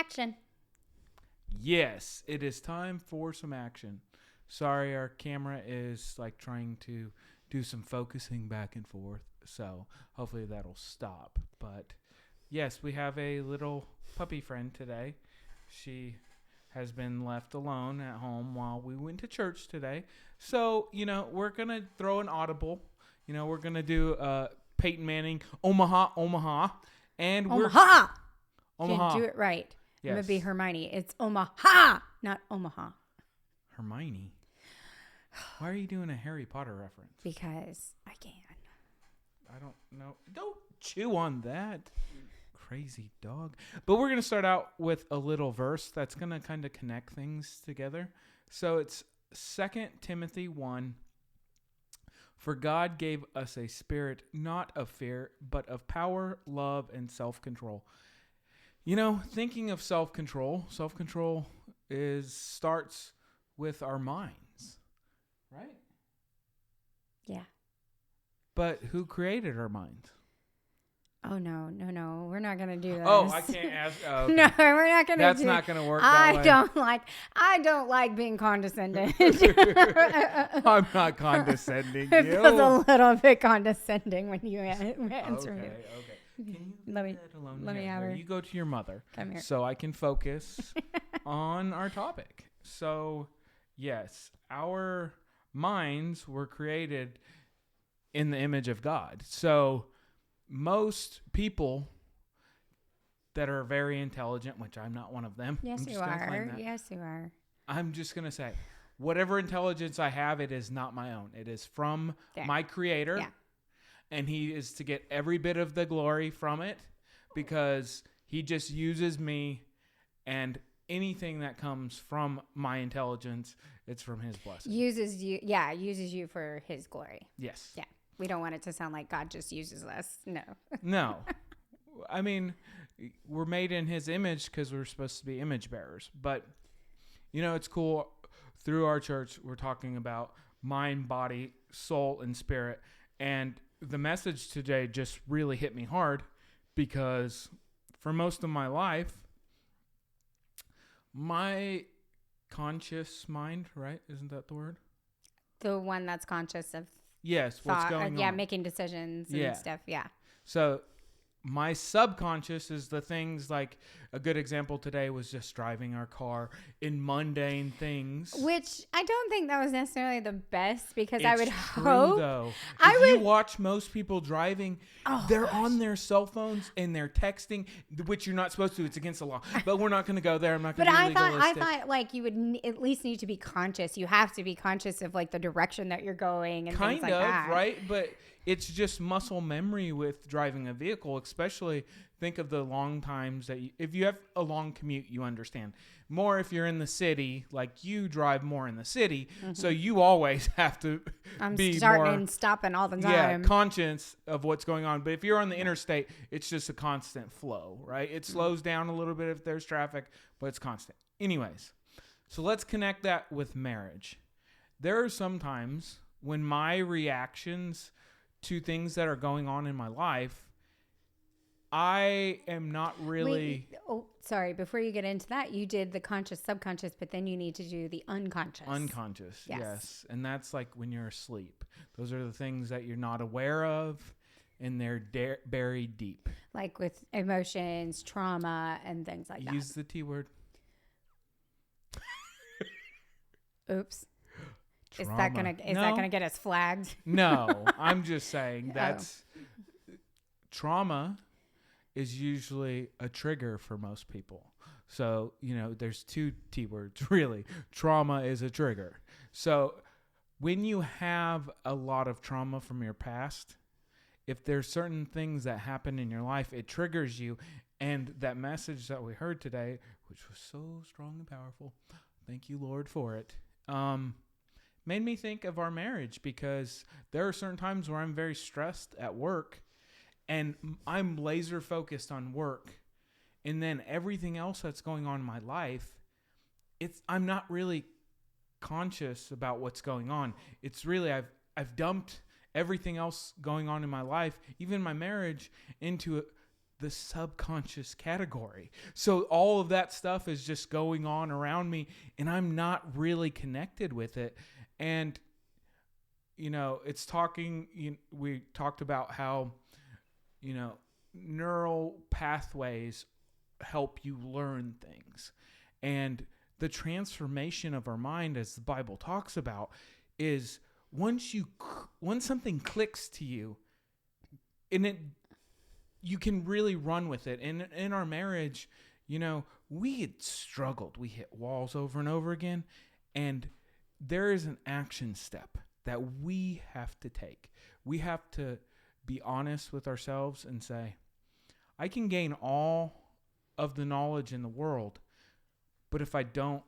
action. Yes, it is time for some action. Sorry, our camera is like trying to do some focusing back and forth. So hopefully that'll stop. But yes, we have a little puppy friend today. She has been left alone at home while we went to church today. So, we're going to throw an audible. We're going to do Peyton Manning, Omaha, Omaha. And Omaha! Omaha. You do it right. Yes. I'm going to be Hermione. It's Omaha, not Omaha. Hermione? Why are you doing a Harry Potter reference? Because I can. I don't know. Don't chew on that. Crazy dog. But we're going to start out with a little verse that's going to kind of connect things together. So it's 2 Timothy 1. For God gave us a spirit not of fear, but of power, love, and self-control. Thinking of self-control starts with our minds, right? Yeah. But who created our minds? Oh, no. We're not going to do this. Oh, I can't ask. Oh, okay. No, we're not going to do That's not going to work that way. I don't like being condescending. I'm not condescending. It feels a little bit condescending when you answer me. Okay. Can you Let me- that alone? let me have her. You go to your mother. Come here. So I can focus on our topic. So, yes, our minds were created in the image of God. So most people that are very intelligent, which I'm not one of them. Yes, you are. Yes, you are. I'm just going to say, whatever intelligence I have, it is not my own. It is from my Creator. Yeah. And He is to get every bit of the glory from it because He just uses me, and anything that comes from my intelligence, it's from His blessing. Uses you for His glory. Yes. Yeah. We don't want it to sound like God just uses us. No. No. I mean, we're made in His image because we're supposed to be image bearers. But, it's cool. Through our church, we're talking about mind, body, soul, and spirit. And the message today just really hit me hard because for most of my life, my conscious mind, right? Isn't that the word? The one that's conscious of yes, thought, what's going on. Yeah, making decisions and stuff. Yeah. So my subconscious is the things like a good example today was just driving our car in mundane things. Which I don't think that was necessarily the best because It's I would true, hope. Though. If you watch most people driving, they're on their cell phones and they're texting, which you're not supposed to. It's against the law. But we're not going to go there. I'm not going to be legalistic. I thought like you would at least need to be conscious. You have to be conscious of like the direction that you're going and things like that. Kind of, right? But it's just muscle memory with driving a vehicle, especially think of the long times that if you have a long commute, you understand. More if you're in the city, like you drive more in the city, so you always have to be starting more, and stopping all the time. Yeah, conscious of what's going on. But if you're on the interstate, it's just a constant flow, right? It slows down a little bit if there's traffic, but it's constant. Anyways, so let's connect that with marriage. There are some times when my reactions to things that are going on in my life, I am not really... sorry. Before you get into that, you did the conscious, subconscious, but then you need to do the unconscious. Unconscious, yes. And that's like when you're asleep. Those are the things that you're not aware of, and they're buried deep. Like with emotions, trauma, and things like that. Use the T word. Oops. Trauma. Is that gonna get us flagged? No, I'm just saying that's trauma is usually a trigger for most people. So, there's two T words really. Trauma is a trigger. So, when you have a lot of trauma from your past, if there's certain things that happen in your life, it triggers you. And that message that we heard today, which was so strong and powerful, thank you, Lord, for it. Made me think of our marriage because there are certain times where I'm very stressed at work and I'm laser focused on work. And then everything else that's going on in my life, I'm not really conscious about what's going on. It's really, I've dumped everything else going on in my life, even my marriage, into the subconscious category. So all of that stuff is just going on around me, and I'm not really connected with it. And, we talked about how, neural pathways help you learn things. And the transformation of our mind, as the Bible talks about, is once something clicks to you, and you can really run with it. And in our marriage, we had struggled. We hit walls over and over again. And there is an action step that we have to take. We have to be honest with ourselves and say, I can gain all of the knowledge in the world, but if I don't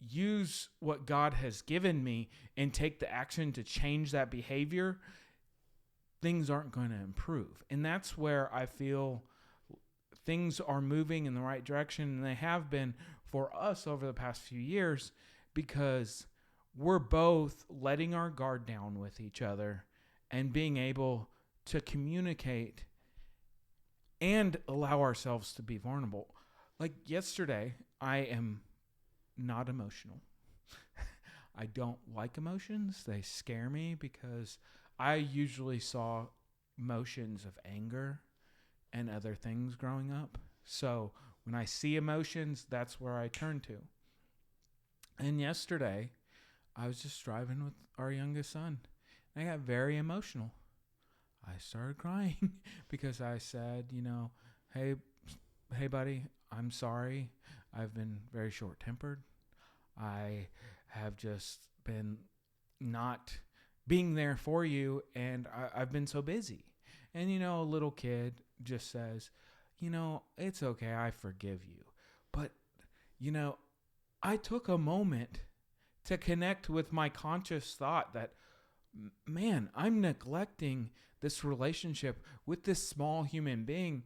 use what God has given me and take the action to change that behavior, things aren't going to improve. And that's where I feel things are moving in the right direction, and they have been for us over the past few years, because we're both letting our guard down with each other and being able to communicate and allow ourselves to be vulnerable. Like yesterday, I am not emotional. I don't like emotions. They scare me because I usually saw emotions of anger and other things growing up. So when I see emotions, that's where I turn to. And yesterday, I was just driving with our youngest son. I got very emotional. I started crying because I said, hey, buddy, I'm sorry. I've been very short-tempered. I have just been not being there for you, and I've been so busy. And, a little kid just says, it's okay, I forgive you. But, I took a moment to connect with my conscious thought that, man, I'm neglecting this relationship with this small human being.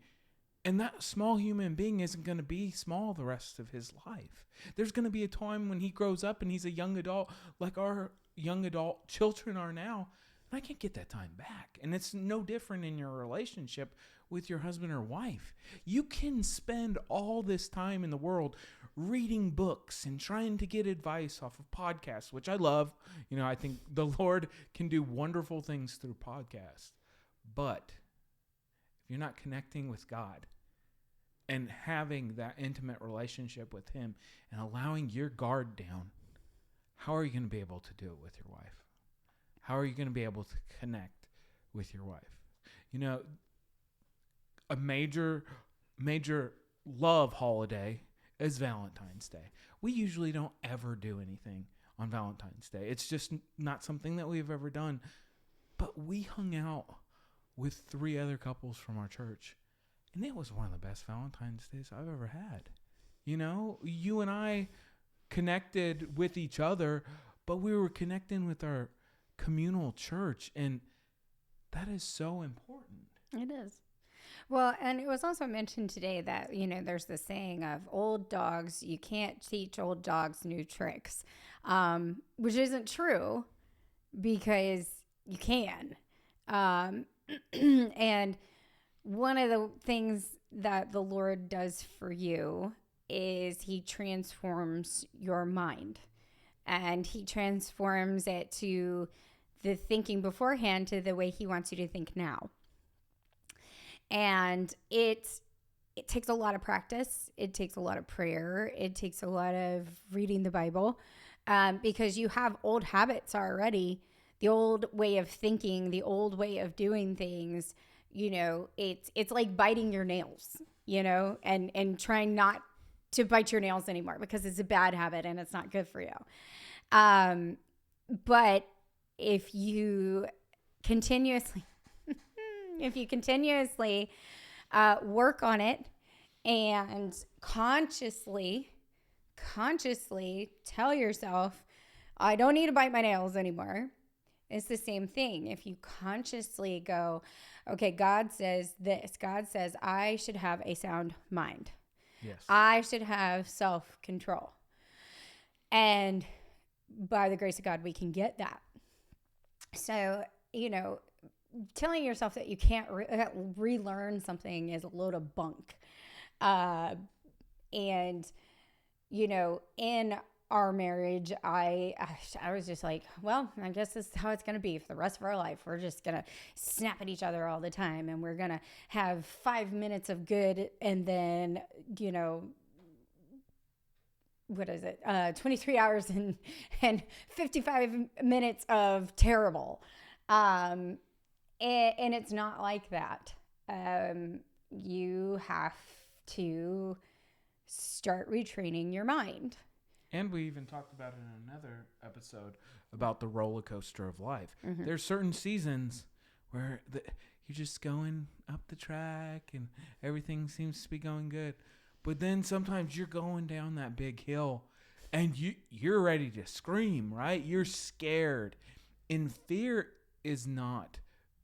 And that small human being isn't going to be small the rest of his life. There's going to be a time when he grows up and he's a young adult, like our young adult children are now. And I can't get that time back. And it's no different in your relationship with your husband or wife. You can spend all this time in the world reading books and trying to get advice off of podcasts, which I love. I think the Lord can do wonderful things through podcasts. But if you're not connecting with God and having that intimate relationship with Him and allowing your guard down, how are you going to be able to do it with your wife? How are you going to be able to connect with your wife? A major love holiday is Valentine's Day. We usually don't ever do anything on Valentine's Day. It's just not something that we've ever done. But we hung out with 3 other couples from our church, and it was one of the best Valentine's Days I've ever had. You and I connected with each other, but we were connecting with our communal church, and that is so important. It is. Well, and it was also mentioned today that, there's this saying of old dogs, you can't teach old dogs new tricks, which isn't true, because you can. And one of the things that the Lord does for you is He transforms your mind, and He transforms it to the thinking beforehand to the way He wants you to think now. And it takes a lot of practice. It takes a lot of prayer. It takes a lot of reading the Bible, because you have old habits already. The old way of thinking, the old way of doing things, it's like biting your nails, and trying not to bite your nails anymore because it's a bad habit and it's not good for you. But if you continuously work on it and consciously tell yourself, I don't need to bite my nails anymore. It's the same thing. If you consciously go, okay, God says this. God says I should have a sound mind. Yes. I should have self-control. And by the grace of God, we can get that. So, telling yourself that you can't relearn something is a load of bunk. And, in our marriage, I was just like, well, I guess this is how it's going to be for the rest of our life. We're just going to snap at each other all the time. And we're going to have 5 minutes of good. And then, what is it? 23 hours and 55 minutes of terrible. And it's not like that. You have to start retraining your mind. And we even talked about it in another episode about the roller coaster of life. Mm-hmm. There's certain seasons where you're just going up the track and everything seems to be going good. But then sometimes you're going down that big hill and you're ready to scream, right? You're scared. And fear is not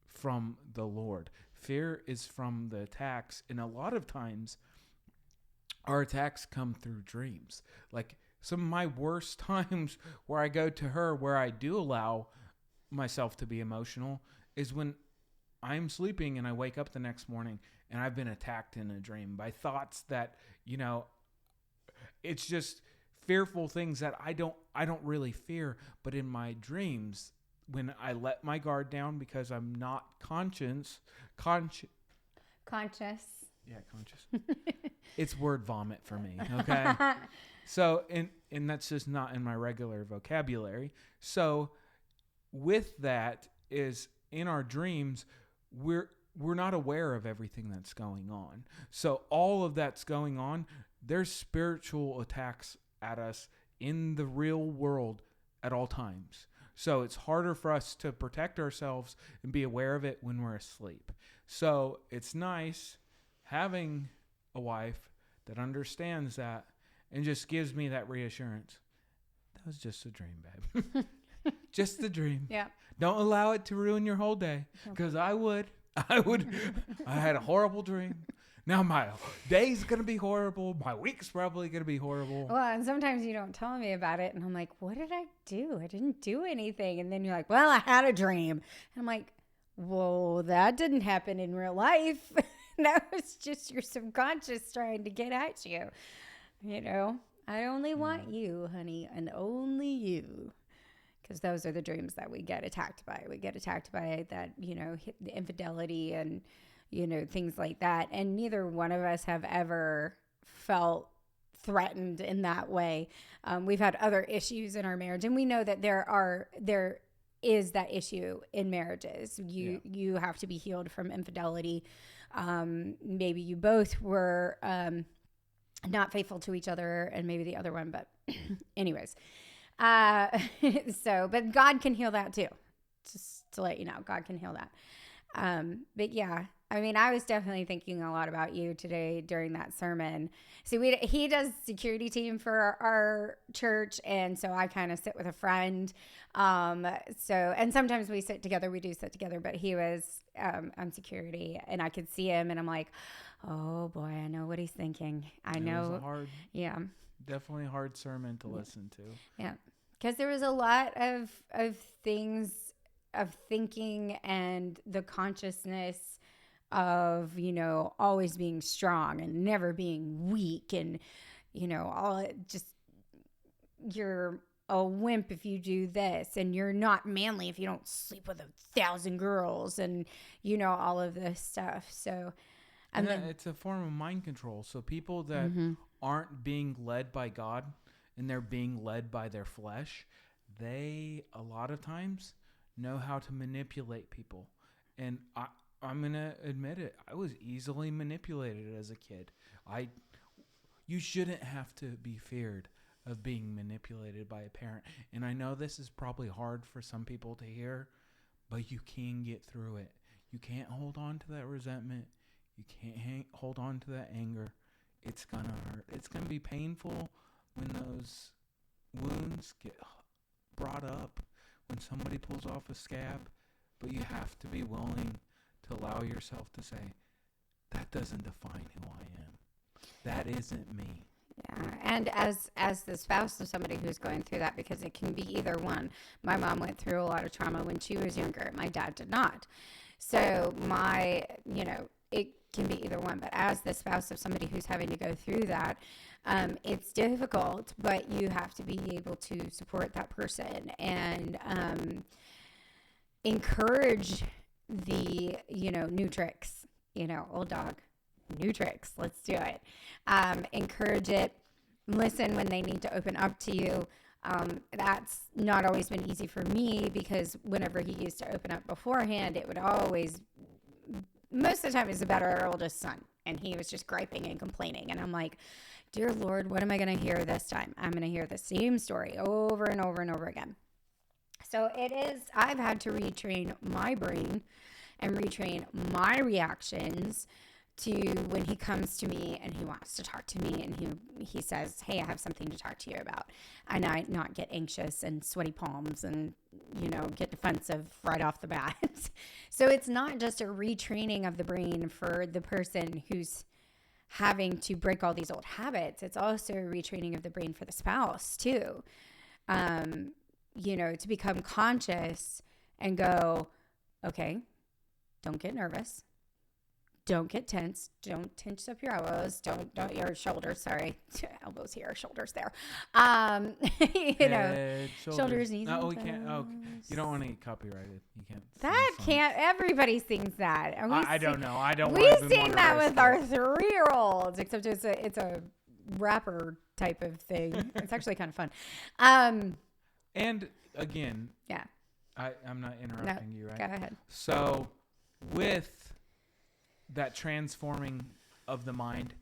from the Lord. Fear is from the attacks. And a lot of times our attacks come through dreams. Like some of my worst times where I go to her, where I do allow myself to be emotional, is when I'm sleeping and I wake up the next morning and I've been attacked in a dream by thoughts that, it's just fearful things that I don't really fear. But in my dreams, when I let my guard down because I'm not conscious. Yeah, conscious. It's word vomit for me, okay? So, and that's just not in my regular vocabulary. So, with that is in our dreams, we're not aware of everything that's going on. So, all of that's going on. There's spiritual attacks at us in the real world at all times. So, it's harder for us to protect ourselves and be aware of it when we're asleep. So, it's nice having a wife that understands that and just gives me that reassurance. That was just a dream, babe. Just a dream. Yeah. Don't allow it to ruin your whole day, because I would. I had a horrible dream. Now my day's going to be horrible. My week's probably going to be horrible. Well, and sometimes you don't tell me about it. And I'm like, what did I do? I didn't do anything. And then you're like, well, I had a dream. And I'm like, whoa, that didn't happen in real life. That was just your subconscious trying to get at you. I only want you, honey, and only you. Because those are the dreams that we get attacked by. We get attacked by that, the infidelity and, things like that. And neither one of us have ever felt threatened in that way. We've had other issues in our marriage, and we know that there is that issue in marriages. You have to be healed from infidelity. Maybe you both were not faithful to each other, and maybe the other one, but anyways. But God can heal that too. Just to let you know, God can heal that. But yeah, I was definitely thinking a lot about you today during that sermon. So he does security team for our church. And so I kind of sit with a friend. And sometimes we sit together, we do sit together, but he was, on security, and I could see him and I'm like, oh boy, I know what he's thinking. It was definitely a hard sermon to listen to. Yeah. Because there was a lot of things of thinking and the consciousness of, always being strong and never being weak and, you're a wimp if you do this, and you're not manly if you don't sleep with 1,000 girls and, all of this stuff. So, and it's a form of mind control. So people that aren't being led by God and they're being led by their flesh, they a lot of times know how to manipulate people. And I'm going to admit it. I was easily manipulated as a kid. You shouldn't have to be feared of being manipulated by a parent. And I know this is probably hard for some people to hear, but you can get through it. You can't hold on to that resentment. You can't hold on to that anger. It's going to hurt. It's going to be painful when those wounds get brought up, when somebody pulls off a scab, but you have to be willing to allow yourself to say, that doesn't define who I am. That isn't me. Yeah, and as the spouse of somebody who's going through that, because it can be either one. My mom went through a lot of trauma when she was younger. My dad did not. So it can be either one. But as the spouse of somebody who's having to go through that, it's difficult, but you have to be able to support that person and encourage the, new tricks, old dog, new tricks. Let's do it. Encourage it. Listen when they need to open up to you. That's not always been easy for me because whenever he used to open up beforehand, it would always, most of the time, it was about our oldest son. And he was just griping and complaining. And I'm like, dear Lord, what am I going to hear this time? I'm going to hear the same story over and over and over again. So I've had to retrain my brain and retrain my reactions to when he comes to me and he wants to talk to me and he says, hey, I have something to talk to you about. And I not get anxious and sweaty palms and, get defensive right off the bat. So it's not just a retraining of the brain for the person who's having to break all these old habits. It's also a retraining of the brain for the spouse too. To become conscious and go, okay, don't get nervous. Don't get tense. Don't tense up your elbows. Don't your shoulders. Sorry, elbows here, shoulders there. Head, shoulders, knees. No, we can't. Oh, you don't want to get copyrighted. You can't. That can't. Everybody sings that. And I don't know. I don't. We sing that with our 3-year-olds, except it's a rapper type of thing. It's actually kind of fun. And again, yeah, I'm not interrupting you, right? Go ahead. So, with that transforming of the mind,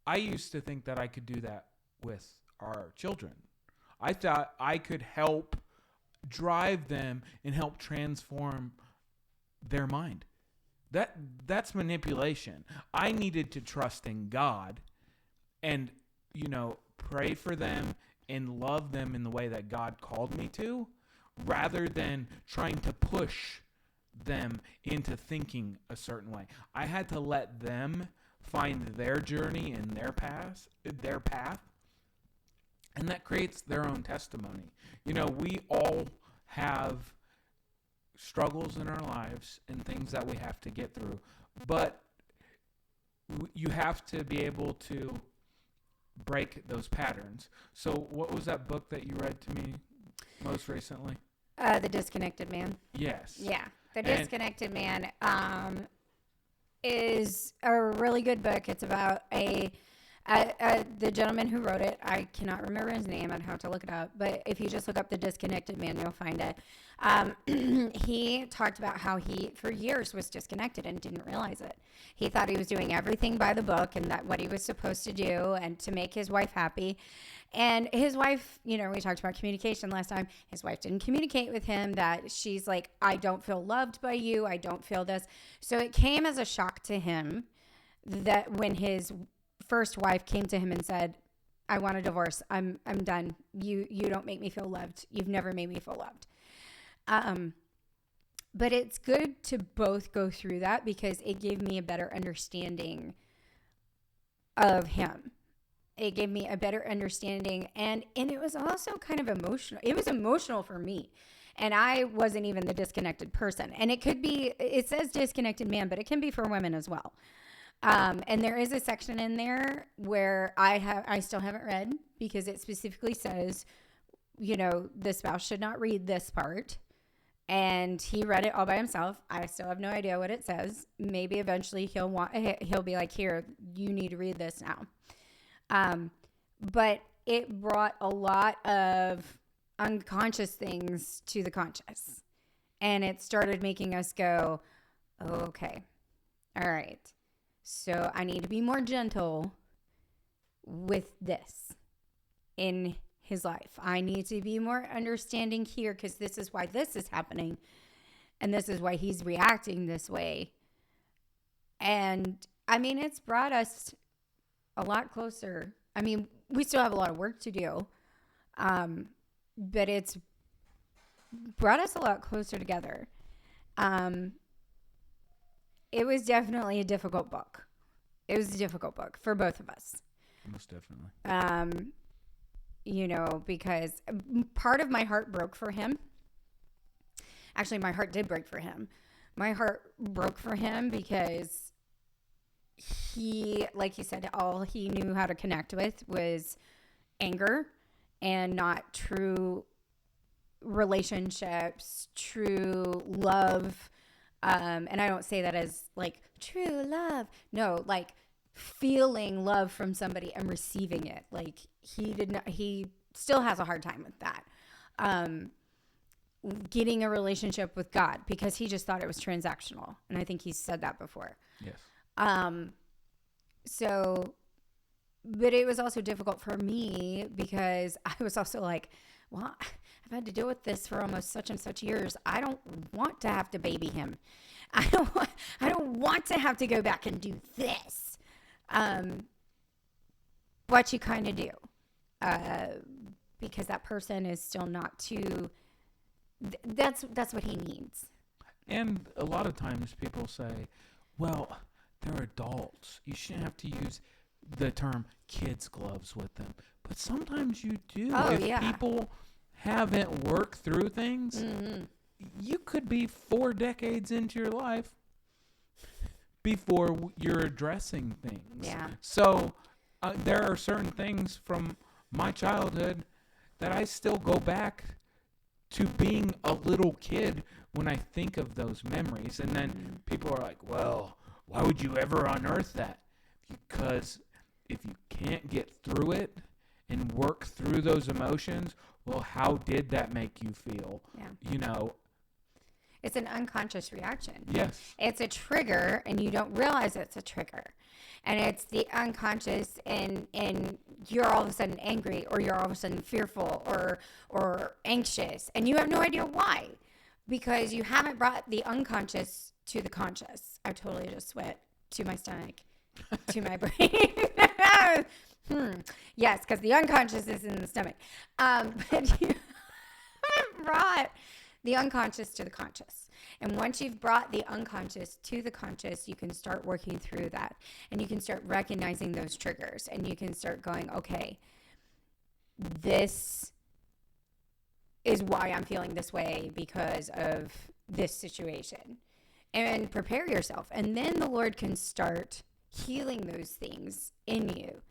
I used to think that I could do that with our children. I thought I could help drive them and help transform their mind. That's manipulation. I needed to trust in God and, pray for them and love them in the way that God called me to, rather than trying to push them into thinking a certain way. I had to let them find their journey and their path, and that creates their own testimony. We all have struggles in our lives and things that we have to get through, but you have to be able to break those patterns. So what was that book that you read to me most recently? The Disconnected Man. Yes. Yeah. The Disconnected Man is a really good book. It's about the gentleman who wrote it. I cannot remember his name. I'd have to look it up. But if you just look up The Disconnected Man, you'll find it. He talked about how he, for years, was disconnected and didn't realize it. He thought he was doing everything by the book and that what he was supposed to do and to make his wife happy. And his wife, we talked about communication last time. His wife didn't communicate with him that she's like, I don't feel loved by you. I don't feel this. So it came as a shock to him that when his first wife came to him and said, I want a divorce. I'm done. You don't make me feel loved. You've never made me feel loved. But it's good to both go through that because it gave me a better understanding of him. It gave me a better understanding, and it was also kind of emotional. It was emotional for me, and I wasn't even the disconnected person. And it says disconnected man, but it can be for women as well. And there is a section in there where I still haven't read because it specifically says, the spouse should not read this part. And he read it all by himself. I still have no idea what it says. Maybe eventually he'll be like, here, you need to read this now. But it brought a lot of unconscious things to the conscious. And it started making us go, okay, all right. So I need to be more gentle with this in his life. I need to be more understanding here because this is why this is happening. And this is why he's reacting this way. And it's brought us a lot closer. We still have a lot of work to do. But it's brought us a lot closer together. It was definitely a difficult book. It was a difficult book for both of us. Most definitely. Because part of my heart broke for him. Actually, my heart did break for him. my heart broke for him because he, like he said, all he knew how to connect with was anger and not true relationships, true love. And I don't say that as like true love. No, like feeling love from somebody and receiving it. Like he still has a hard time with that. Getting a relationship with God because he just thought it was transactional. And I think he's said that before. Yes. So, but it was also difficult for me because I was also like, well, I've had to deal with this for almost such and such years. I don't want to have to baby him. I don't want to have to go back and do this. What you kind of do, because that person is still not too. That's what he needs. And a lot of times people say, well, they're adults. You shouldn't have to use the term kids gloves with them. But sometimes you do. Oh, if yeah. people haven't worked through things, you could be 4 decades into your life before you're addressing things. Yeah. So there are certain things from my childhood that I still go back to being a little kid when I think of those memories. And then people are like, well, why would you ever unearth that? Because if you can't get through it and work through those emotions, well, how did that make you feel? Yeah. You know? It's an unconscious reaction. Yes. It's a trigger and you don't realize it's a trigger. And it's the unconscious and you're all of a sudden angry or you're all of a sudden fearful or anxious and you have no idea why because you haven't brought the unconscious to the conscious. I totally just went to my stomach, to my brain. Yes, because the unconscious is in the stomach. But you haven't brought the unconscious to the conscious. And once you've brought the unconscious to the conscious, you can start working through that. And you can start recognizing those triggers. And you can start going, okay, this is why I'm feeling this way because of this situation. And prepare yourself. And then the Lord can start healing those things in you.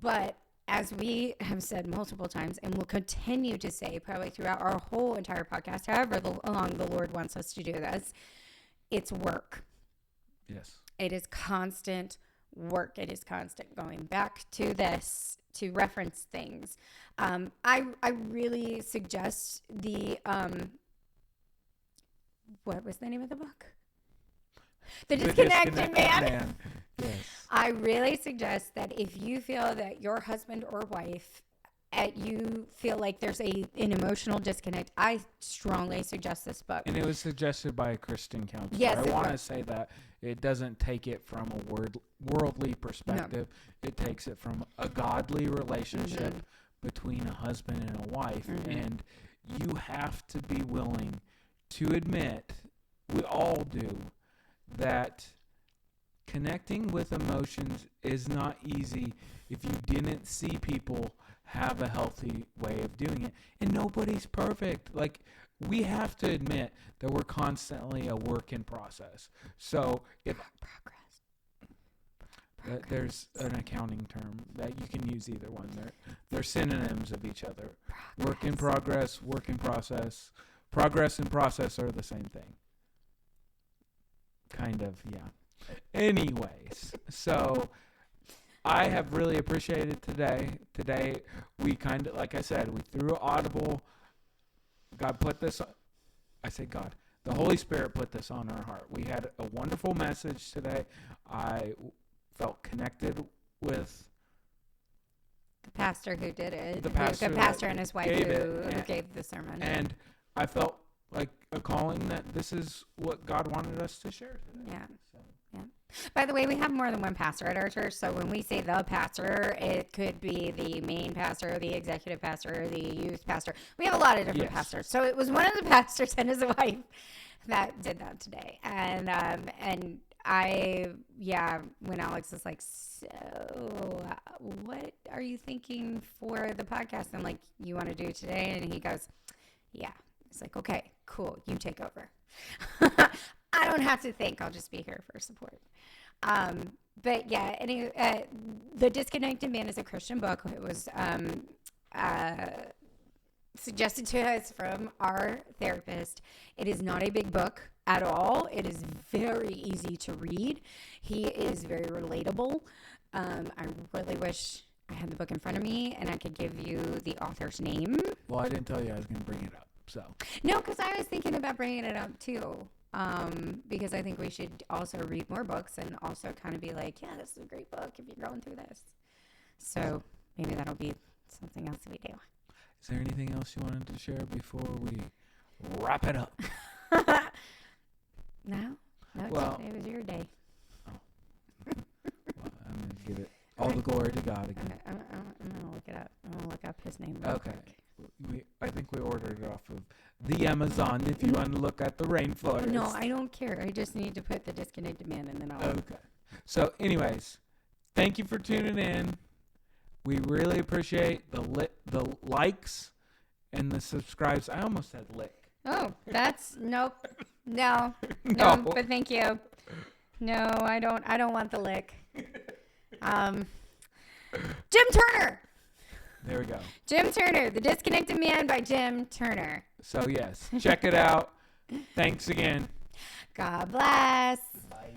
But as we have said multiple times and will continue to say probably throughout our whole entire podcast, however long the Lord wants us to do this, it's work. Yes. It is constant work. It is constant going back to this, to reference things. I really suggest the, what was the name of the book? The Disconnected Man. Yes. I really suggest that if you feel that your husband or wife, you feel like there's an emotional disconnect, I strongly suggest this book. And it was suggested by a Christian counselor. Yes, I want to say that it doesn't take it from a worldly perspective. No. It takes it from a godly relationship between a husband and a wife. And you have to be willing to admit, we all do, that connecting with emotions is not easy if you didn't see people have a healthy way of doing it. And nobody's perfect. Like, we have to admit that we're constantly a work in process. So if progress. There's an accounting term that you can use either one. They're synonyms of each other. Progress. Work in progress, work in process. Progress and process are the same thing. Kind of, yeah. Anyways, so I have really appreciated today. Today, we kind of, like I said, we threw Audible. God put this, I say God, the Holy Spirit put this on our heart. We had a wonderful message today. I felt connected with the pastor who did it. The pastor and his wife who gave the sermon. And I felt like a calling that this is what God wanted us to share today. Yeah. Yeah. By the way, we have more than one pastor at our church. So when we say the pastor, it could be the main pastor, the executive pastor, the youth pastor. We have a lot of different pastors. So it was one of the pastors and his wife that did that today. And when Alex was like, so what are you thinking for the podcast? I'm like, you want to do today? And he goes, yeah. It's like, okay, cool. You take over. I don't have to think. I'll just be here for support. But yeah, The Disconnected Man is a Christian book. It was suggested to us from our therapist. It is not a big book at all. It is very easy to read. He is very relatable. I really wish I had the book in front of me and I could give you the author's name. Well, I didn't tell you I was going to bring it up. So no, because I was thinking about bringing it up too. Because I think we should also read more books and also kind of be like, yeah, this is a great book if you're going through this. So maybe that'll be something else we do. Is there anything else you wanted to share before we wrap it up? No, well, it was your day. Oh. Well, I'm going to give it all the glory to God again. I'm going to look it up. I'm going to look up his name. Okay. I think we ordered it off of the Amazon if you want to look at the rainforest. No, I don't care. I just need to put The Disconnected Man and then I'll... Okay. So anyways, thank you for tuning in. We really appreciate the likes and the subscribes. I almost said lick. Oh, that's... Nope. No, but thank you. No, I don't want the lick. Jim Turner. There we go. Jim Turner, The Disconnected Man by Jim Turner. So yes, check it out. Thanks again. God bless. Bye.